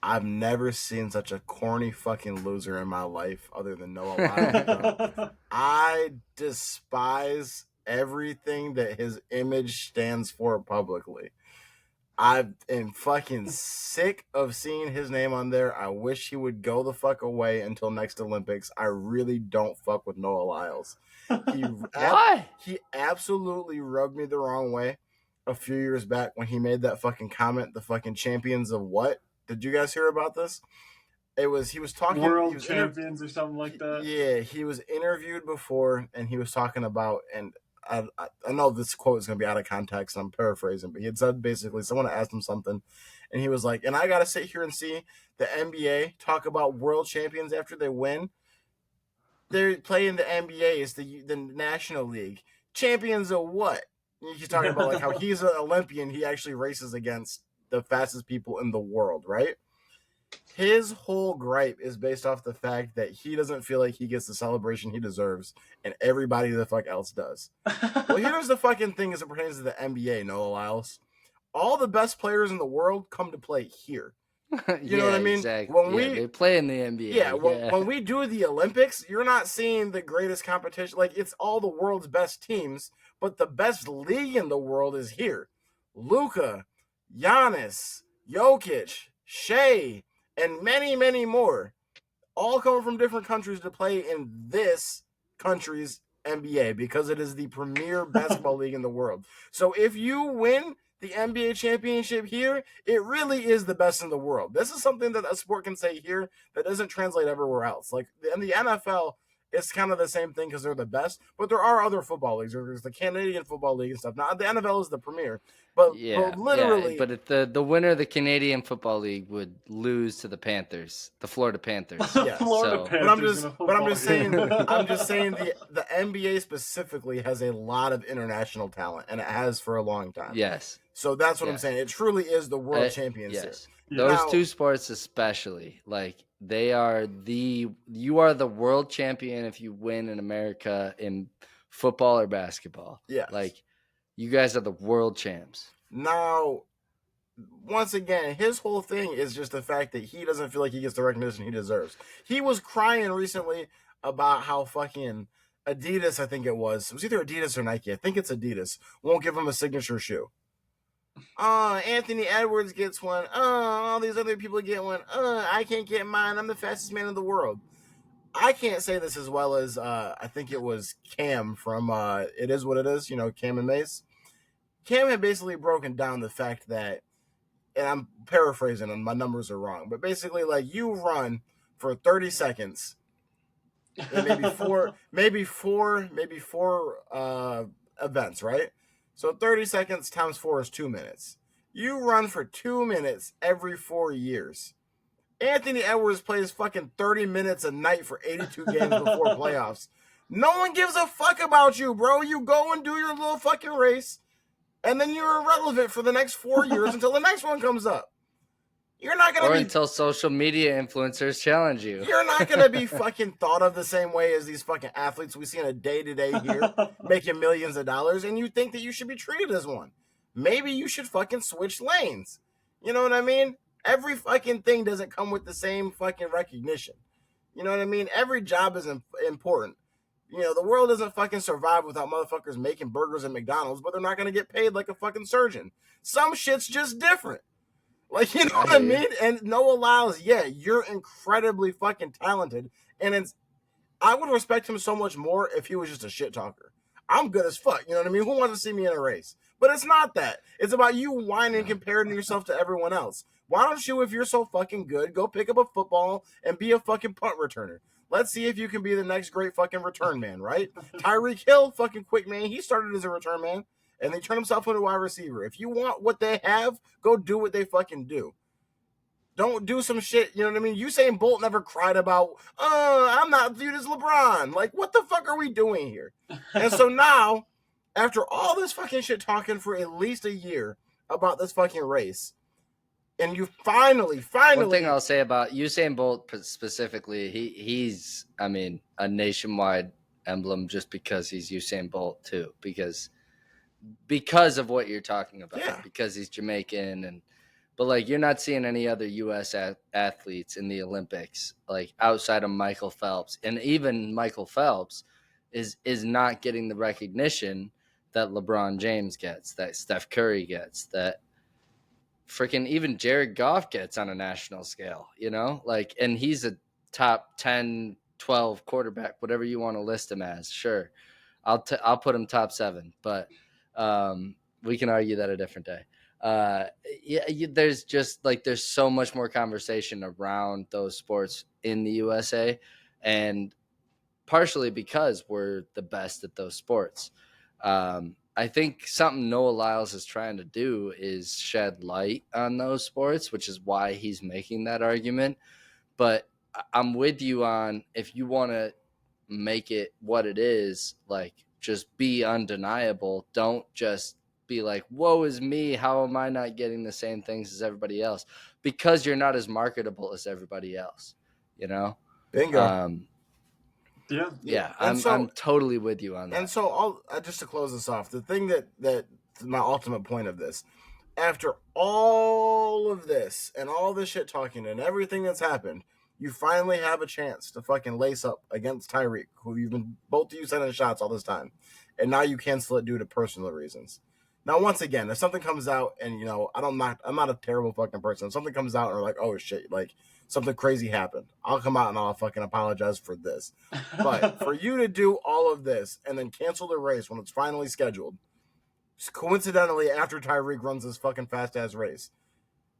I've never seen such a corny fucking loser in my life other than Noah Lyles, bro. I despise everything that his image stands for publicly. I am fucking sick of seeing his name on there. I wish he would go the fuck away until next Olympics. I really don't fuck with Noah Lyles. Why? He absolutely rubbed me the wrong way a few years back when he made that fucking comment, the fucking champions of what? Did you guys hear about this? He was talking World champions or something like that. Yeah, he was interviewed before and he was talking about, and I know this quote is going to be out of context, I'm paraphrasing, but he had said basically someone asked him something and he was like, and I got to sit here and see the NBA talk about world champions after they win. They're playing the NBA, it's the National League. Champions of what? He's talking about like how he's an Olympian, he actually races against the fastest people in the world, right? His whole gripe is based off the fact that he doesn't feel like he gets the celebration he deserves, and everybody the fuck else does. Well, here's the fucking thing as it pertains to the NBA, Noah Lyles. All the best players in the world come to play here. You know what I mean? Exactly. When they play in the NBA. When we do the Olympics, you're not seeing the greatest competition. Like, it's all the world's best teams, but the best league in the world is here. Luka, Giannis, Jokic, Shea, and many, many more, all coming from different countries to play in this country's NBA because it is the premier basketball league in the world. So if you win the NBA championship here, it really is the best in the world. This is something that a sport can say here that doesn't translate everywhere else. Like in the NFL, it's kind of the same thing because they're the best, but there are other football leagues. There's the Canadian Football League and stuff. Now, the NFL is the premier, but literally... Yeah, but the winner of the Canadian Football League would lose to the Panthers, the Florida Panthers. Yeah, Panthers but I'm just saying the NBA specifically has a lot of international talent, and it has for a long time. Yes. So that's what I'm saying. It truly is the world champions. Yes. Those two sports especially, like you are the world champion if you win in America in football or basketball. Yeah. Like you guys are the world champs. Now, once again, his whole thing is just the fact that he doesn't feel like he gets the recognition he deserves. He was crying recently about how fucking Adidas, I think it was either Adidas or Nike, I think it's Adidas, won't give him a signature shoe. Anthony Edwards gets one. All these other people get one. I can't get mine. I'm the fastest man in the world. I can't say this as well as I think it was Cam from It Is What It Is, Cam and Mace. Cam had basically broken down the fact that, and I'm paraphrasing and my numbers are wrong, but basically like you run for 30 seconds, and maybe four events, right? So 30 seconds times 4 is 2 minutes. You run for 2 minutes every 4 years. Anthony Edwards plays fucking 30 minutes a night for 82 games before playoffs. No one gives a fuck about you, bro. You go and do your little fucking race, and then you're irrelevant for the next 4 years until the next one comes up. You're not gonna until social media influencers challenge you. You're not gonna be fucking thought of the same way as these fucking athletes we see on a day-to-day here, making millions of dollars, and you think that you should be treated as one. Maybe you should fucking switch lanes. You know what I mean? Every fucking thing doesn't come with the same fucking recognition. You know what I mean? Every job is important. The world doesn't fucking survive without motherfuckers making burgers at McDonald's, but they're not gonna get paid like a fucking surgeon. Some shit's just different. Like, you know what I mean? And Noah Lyles, you're incredibly fucking talented. And I would respect him so much more if he was just a shit talker. I'm good as fuck. You know what I mean? Who wants to see me in a race? But it's not that. It's about you whining and comparing yourself to everyone else. Why don't you, if you're so fucking good, go pick up a football and be a fucking punt returner? Let's see if you can be the next great fucking return man, right? Tyreek Hill, fucking quick man. He started as a return man. And they turn himself into a wide receiver. If you want what they have, go do what they fucking do. Don't do some shit, you know what I mean? Usain Bolt never cried about, I'm not viewed as LeBron. Like, what the fuck are we doing here? And so now, after all this fucking shit talking for at least a year about this fucking race, and you finally... One thing I'll say about Usain Bolt specifically, he's a nationwide emblem just because he's Usain Bolt too, because of what you're talking about, because he's Jamaican and But like, you're not seeing any other U.S. athletes in the Olympics, like outside of Michael Phelps, and even Michael Phelps is not getting the recognition that LeBron James gets, that Steph Curry gets, that freaking even Jared Goff gets on a national scale, you know, like, and he's a top 10, 12 quarterback, whatever you want to list him as. Sure. I'll put him top 7, but we can argue that a different day. There's just like, there's so much more conversation around those sports in the USA, and partially because we're the best at those sports. I think something Noah Lyles is trying to do is shed light on those sports, which is why he's making that argument. But I'm with you on, if you want to make it what it is, like, just be undeniable. Don't just be like, woe is me, how am I not getting the same things as everybody else? Because you're not as marketable as everybody else, you know? Bingo. Yeah, I'm totally with you on that. And so, just to close this off, the thing that my ultimate point of this, after all of this and all this shit talking and everything that's happened, you finally have a chance to fucking lace up against Tyreek, who you've been both of you sending shots all this time, and now you cancel it due to personal reasons. Now, once again, if something comes out and, you know, I'm not a terrible fucking person. If something comes out and we're like, oh shit, like something crazy happened, I'll come out and I'll fucking apologize for this. But for you to do all of this and then cancel the race when it's finally scheduled, coincidentally after Tyreek runs this fucking fast ass race,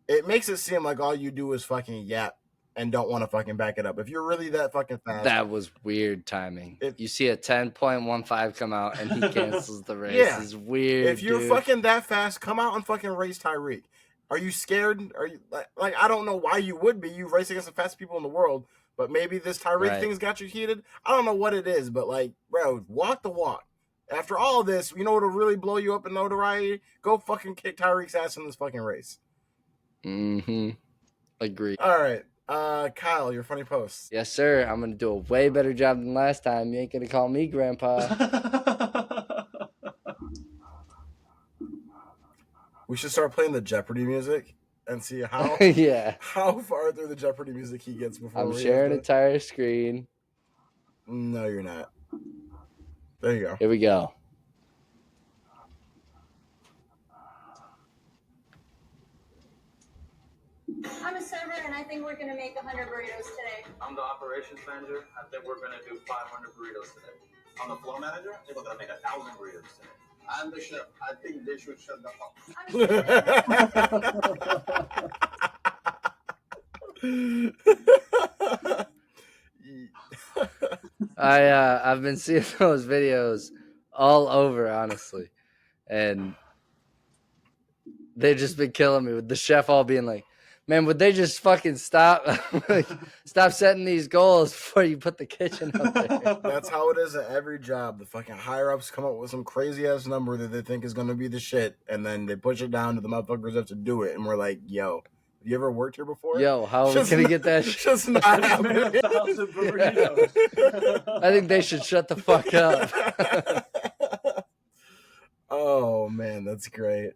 it makes it seem like all you do is fucking yap and don't want to fucking back it up. If you're really that fucking fast. That was weird timing. You see a 10.15 come out and he cancels the race. Yeah. It's weird. If you're fucking that fast, come out and fucking race Tyreek. Are you scared? Are you like I don't know why you would be. You race against the fastest people in the world, but maybe this Tyreek thing's got you heated. I don't know what it is, but like, bro, walk the walk. After all of this, you know what'll really blow you up in notoriety? Go fucking kick Tyreek's ass in this fucking race. Mm-hmm. Agree. All right. Kyle, your funny post. Yes, sir. I'm gonna do a way better job than last time. You ain't gonna call me grandpa. We should start playing the Jeopardy music and see how how far through the Jeopardy music he gets before I'm sharing an entire screen. No, you're not. There you go. Here we go. I'm a server, and I think we're going to make 100 burritos today. I'm the operations manager. I think we're going to do 500 burritos today. I'm the floor manager. I think we're going to make 1,000 burritos today. I'm the chef. I think they should shut the fuck. I've been seeing those videos all over, honestly, and they've just been killing me with the chef all being like, man, would they just fucking stop stop setting these goals before you put the kitchen up there? That's how it is at every job. The fucking higher-ups come up with some crazy-ass number that they think is going to be the shit, and then they push it down to the motherfuckers that have to do it, and we're like, yo, have you ever worked here before? Yo, how are we going to get that shit? Just not happening. 1,000 burritos. I think they should shut the fuck up. Oh, man, that's great.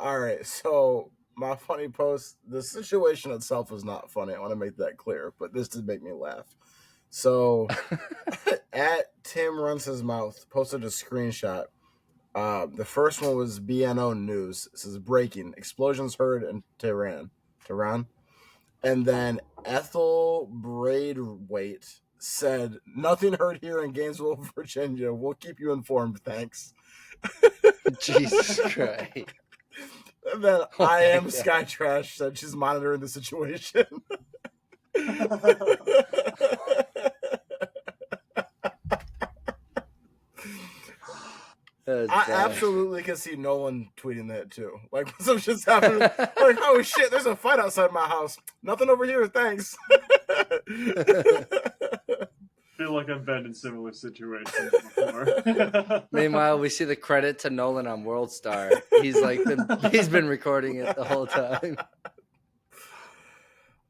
All right, so my funny post, the situation itself is not funny. I want to make that clear, but this did make me laugh. So, at Tim Runs His Mouth posted a screenshot. The first one was BNO News. It says, breaking, explosions heard in Tehran. And then Ethel Braithwaite said, nothing heard here in Gainesville, Virginia. We'll keep you informed, thanks. Jesus Christ. And then I am Sky Trash said she's monitoring the situation. I absolutely can see Nolan tweeting that too. Like, some shit's happening. Like, oh shit, there's a fight outside my house. Nothing over here, thanks. Feel like I've been in similar situations before. Meanwhile, we see the credit to Nolan on World Star. He's been recording it the whole time.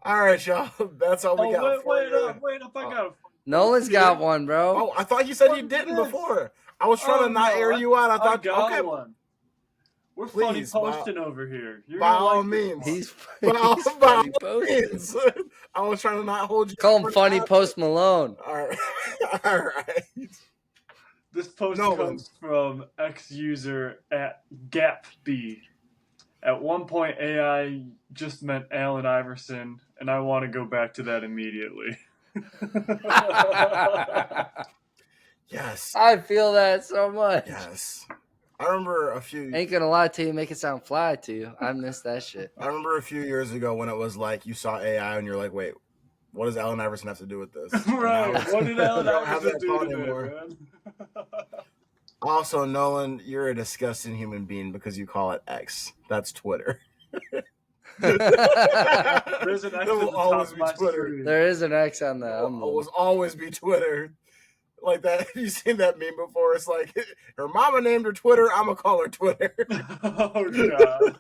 All right, y'all. That's all we got. Wait up! I got it. Nolan's got one, bro. Oh, I thought you said you didn't before. I was trying to not air you out. I thought, got one. We're funny Please, posting over here. You're by gonna all like this means. one. He's By all funny posting. means. I was trying to not hold you. Call him for Funny that. Post Malone. All right. All right. This post No, comes from ex-user at GapB. At one point, AI just meant Allen Iverson, and I want to go back to that immediately. Yes. I feel that so much. Yes. I remember a few. Ain't gonna lie to you, make it sound fly to you. I miss that shit. I remember a few years ago when it was like you saw AI and you're like, wait, what does Allen Iverson have to do with this? And Right. now- What did Allen I don't have Iverson that do thought to anymore. it, man? Also, Nolan, you're a disgusting human being because you call it X. That's Twitter. There's an X It at will the top always of be my Twitter. screen. There is an X on the It will emblem. always be Twitter. Like that. Have you seen that meme before? It's like, her mama named her Twitter. I'm going to call her Twitter. Oh, God.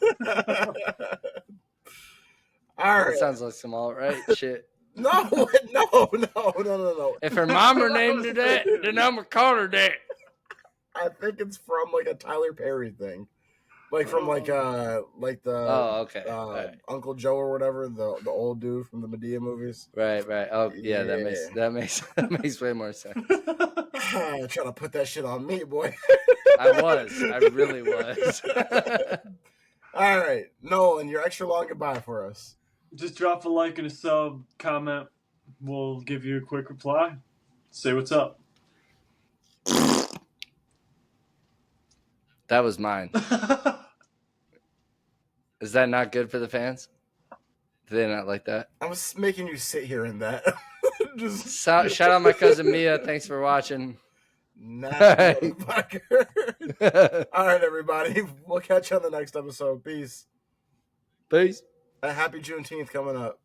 All That right. sounds like some alt-right shit. No. If her mama named her that, then I'm gonna call her that. I think it's from like a Tyler Perry thing. Like from like the Oh, okay. Right. Uncle Joe or whatever, the old dude from the Medea movies. Right. Oh, yeah. Yeah. That makes way more sense. Trying to put that shit on me, boy. I really was. All right, Nolan, your extra long goodbye for us. Just drop a like and a sub, comment. We'll give you a quick reply. Say what's up. That was mine. Is that not good for the fans? Do they not like that? I was making you sit here in that. Just Shout out my cousin Mia. Thanks for watching. motherfucker. All right, everybody. We'll catch you on the next episode. Peace. Peace. A happy Juneteenth coming up.